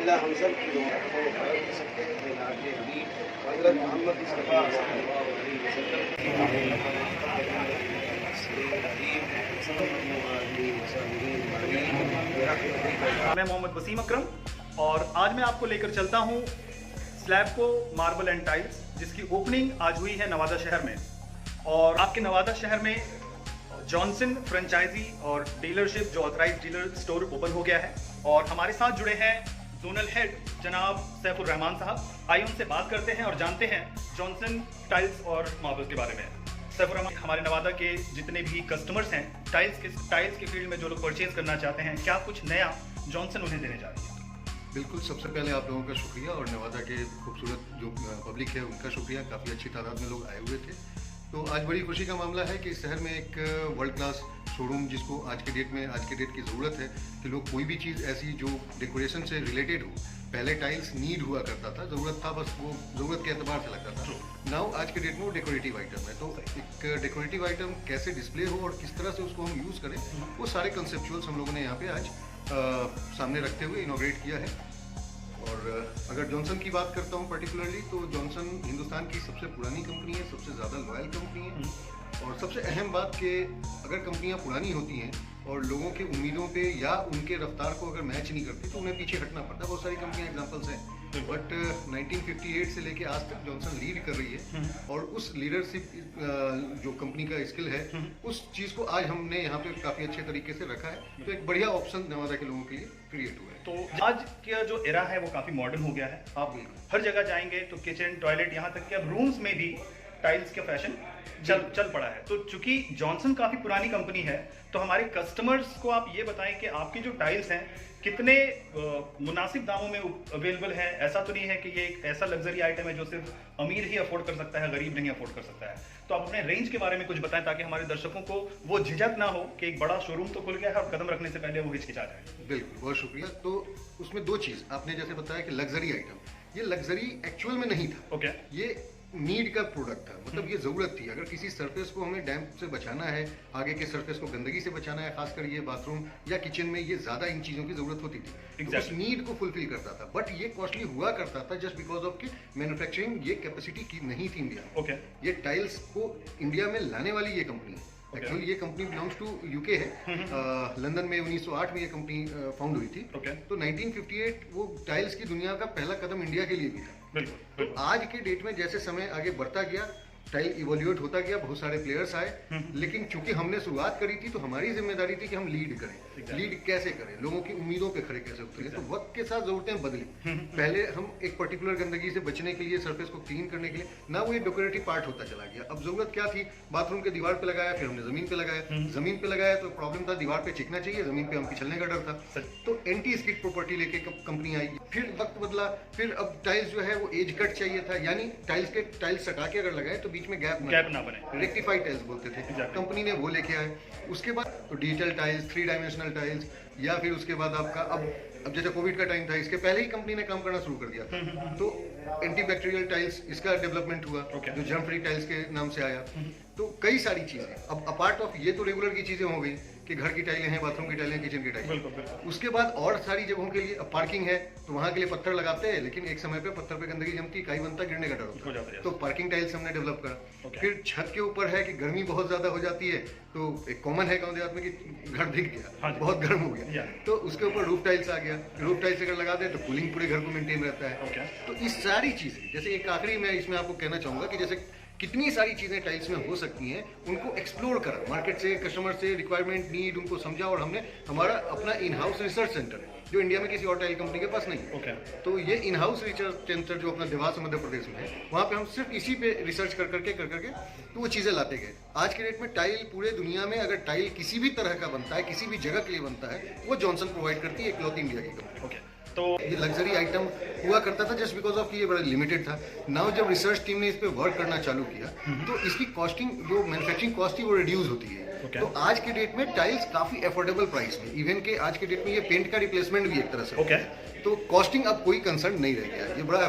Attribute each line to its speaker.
Speaker 1: अल्लाह हम सब की दुआ को कर सकते हैं मिलाद नबी हज़रत मोहम्मद मुस्तफ़ा सल्लल्लाहु अलैहि वसल्लम।
Speaker 2: मैं मोहम्मद वसीम अकरम और आज मैं आपको लेकर चलता हूँ स्लैबको मार्बल एंड टाइल्स, जिसकी ओपनिंग आज हुई है नवादा शहर में। और आपके नवादा शहर में जॉनसन फ्रेंचाइजी और डीलरशिप जो ऑथराइज डीलर स्टोर ओपन हो गया है और हमारे साथ जुड़े हैं जोनल हेड जनाब सैफुर रहमान साहब। आइए उनसे बात करते हैं और जानते हैं जॉनसन टाइल्स और मार्बल के बारे में। सैफुर रहमान, हमारे नवादा के जितने भी कस्टमर्स हैं टाइल्स के फील्ड में जो लोग परचेज करना चाहते हैं, क्या कुछ नया जॉनसन उन्हें देने जा रही है?
Speaker 3: बिल्कुल, सबसे पहले आप लोगों का शुक्रिया और नवादा के खूबसूरत जो पब्लिक है उनका शुक्रिया। काफ़ी अच्छी तादाद में लोग आए हुए थे। तो आज बड़ी खुशी का मामला है कि इस शहर में एक वर्ल्ड क्लास शोरूम, जिसको आज के डेट की ज़रूरत है कि लोग कोई भी चीज़ ऐसी जो डेकोरेशन से रिलेटेड हो। पहले टाइल्स नीड हुआ करता था, ज़रूरत था, बस वो ज़रूरत के एतबार से लगता था। नाउ आज के डेट में वो डेकोरेटिव आइटम है। तो एक डेकोरेटिव आइटम कैसे डिस्प्ले हो और किस तरह से उसको हम यूज़ करें, वो सारे कंसेप्चुअल्स हम लोगों ने यहाँ पे आज सामने रखते हुए इनोग्रेट किया है। और अगर जॉनसन की बात करता हूँ पर्टिकुलरली, तो जॉनसन हिंदुस्तान की सबसे पुरानी कंपनी है, सबसे ज़्यादा लॉयल कंपनी है। और सबसे अहम बात कि अगर कंपनियाँ पुरानी होती हैं और लोगों की उम्मीदों पे या उनके रफ्तार को अगर मैच नहीं करती तो उन्हें पीछे हटना पड़ता है। बहुत सारी कंपनियाँ एग्जांपल्स हैं, बट 1958 से लेके आज तक जॉनसन लीड कर रही है। और उस लीडरशिप जो कंपनी का स्किल है, उस चीज़ को आज हमने यहाँ पे काफ़ी अच्छे तरीके से रखा है। तो एक बढ़िया ऑप्शन नवादा के लोगों के लिए क्रिएट हुआ है।
Speaker 2: तो आज का जो एरा है वो काफ़ी मॉडर्न हो गया है। आप हर जगह जाएंगे तो किचन, टॉयलेट, यहाँ तक कि अब रूम्स में भी टाइल्स का फैशन चल पड़ा है। तो चूंकि जॉनसन काफ़ी पुरानी कंपनी है, तो हमारे कस्टमर्स को आप ये बताएं कि आपकी जो टाइल्स हैं कितने मुनासिब दामों में अवेलेबल है। ऐसा तो नहीं है कि ये एक ऐसा लग्जरी आइटम है जो सिर्फ अमीर ही अफोर्ड कर सकता है, गरीब नहीं अफोर्ड कर सकता है। तो आप अपने रेंज के बारे में कुछ बताएं ताकि हमारे दर्शकों को वो झिझक ना हो कि एक बड़ा शोरूम तो खुल गया है और कदम रखने से पहले वो हिचकिचा जाए।
Speaker 3: बिल्कुल, बहुत शुक्रिया। तो उसमें दो चीज़ आपने जैसे बताया कि लग्जरी आइटम, ये लग्जरी एक्चुअल में नहीं था।
Speaker 2: ओके,
Speaker 3: ये नीड का प्रोडक्ट था, मतलब ये ज़रूरत थी। अगर किसी सरफेस को हमें डैम्प से बचाना है, आगे के सरफेस को गंदगी से बचाना है, खासकर ये बाथरूम या किचन में ये ज़्यादा इन चीज़ों की ज़रूरत होती थी। तो उस नीड को फुलफिल करता था, बट ये कॉस्टली हुआ करता था जस्ट बिकॉज ऑफ कि मैन्युफैक्चरिंग ये कैपेसिटी की नहीं थी इंडिया में।
Speaker 2: ओके,
Speaker 3: ये टाइल्स को इंडिया में लाने वाली ये कंपनी है। एक्चुअली ये कंपनी बिलोंग्स टू यूके है। लंदन में 1908 में ये कंपनी फाउंड हुई थी। तो 1958 वो टाइल्स की दुनिया का पहला कदम इंडिया के लिए भी था।
Speaker 2: बिल्कुल।
Speaker 3: आज के डेट में जैसे समय आगे बढ़ता गया, टाइल इवोल्यूट होता गया, बहुत सारे प्लेयर्स आए, लेकिन चूंकि हमने शुरुआत करी थी तो हमारी जिम्मेदारी थी कि हम लीड करें। लीड कैसे करें, लोगों की उम्मीदों पे खड़े कैसे उतरे। तो वक्त के साथ जरूरतें बदली। पहले हम एक पर्टिकुलर गंदगी से बचने के लिए, सरफेस को क्लीन करने के लिए ना, वो एक डेकोरेटिव पार्ट होता चला गया। अब जरूरत क्या थी, बाथरूम के दीवार पे लगाया, फिर हमने जमीन पे लगाया। जमीन पे लगाया तो प्रॉब्लम था, दीवार पे चिकना चाहिए, जमीन पे हम फिसलने का डर था। तो एंटी स्किड प्रॉपर्टी लेके कंपनी आई। फिर वक्त बदला, फिर अब टाइल्स जो है वो एज कट चाहिए था, यानी टाइल्स सटा के अगर लगाए तो बीच में गैप ना बने, रेक्टिफाइड टाइल्स बोलते थे। कंपनी ने वो लेके आए। उसके बाद तो डिजिटल टाइल्स, 3 डायमेंशनल टाइल्स, या फिर उसके बाद आपका अब जैसे कोविड का टाइम था, इसके पहले ही कंपनी ने काम करना शुरू कर दिया था। तो एंटी बैक्टीरियल टाइल्स, इसका डेवलपमेंट हुआ, जो जर्म फ्री टाइल्स के नाम से आया। तो कई सारी चीजें अब अपार्ट ऑफ ये तो रेगुलर की चीजें हो गई कि घर की टाइलें हैं, बाथरूम की टाइलें, किचन की टाइलें। उसके बाद और सारी जगहों के लिए, अब पार्किंग है तो वहां के लिए पत्थर लगाते हैं, लेकिन एक समय पे पत्थर पे गंदगी जमती, काई बनता, गिरने का डर होता है। तो पार्किंग टाइल्स हमने डेवलप करा। फिर छत के ऊपर है कि गर्मी बहुत ज्यादा हो जाती है, तो एक कॉमन है गाँव देहात में कि घर दिख गया, बहुत गर्म हो गया, तो उसके ऊपर रूफ टाइल्स आ गया। रूफ टाइल्स अगर लगा दे तो कूलिंग पूरे घर को मेंटेन रहता है। तो इस सारी चीजें, जैसे एक आखिरी मैं इसमें आपको कहना चाहूंगा कि जैसे कितनी सारी चीजें टाइल्स में हो सकती हैं, उनको एक्सप्लोर करा, मार्केट से, कस्टमर से, रिक्वायरमेंट, नीड, उनको समझा। और हमने हमारा अपना इन हाउस रिसर्च सेंटर है जो इंडिया में किसी और टाइल कंपनी के पास नहीं है। तो ये इन हाउस रिसर्च सेंटर जो अपना देवास मध्य प्रदेश में है, वहाँ पे हम सिर्फ इसी पे रिसर्च कर करके तो वो चीजें लाते गए। आज के डेट में टाइल पूरे दुनिया में अगर टाइल किसी भी तरह का बनता है, किसी भी जगह के लिए बनता है, वो जॉनसन प्रोवाइड करती है, इकलौती इंडिया की कंपनी।
Speaker 2: तो
Speaker 3: ये लग्जरी आइटम हुआ करता था जस्ट बिकॉज ऑफ कि ये बड़ा लिमिटेड था। नाउ जब रिसर्च टीम ने इस पे वर्क करना चालू किया तो इसकी कॉस्टिंग, जो मैन्युफैक्चरिंग कॉस्ट थी, वो रिड्यूस होती है। तो आज के डेट में टाइल्स काफी अफोर्डेबल प्राइस में, इवन के आज के डेट में ये पेंट का रिप्लेसमेंट भी एक तरह से। तो कॉस्टिंग अब कोई कंसर्न नहीं रह गया, ये बड़ा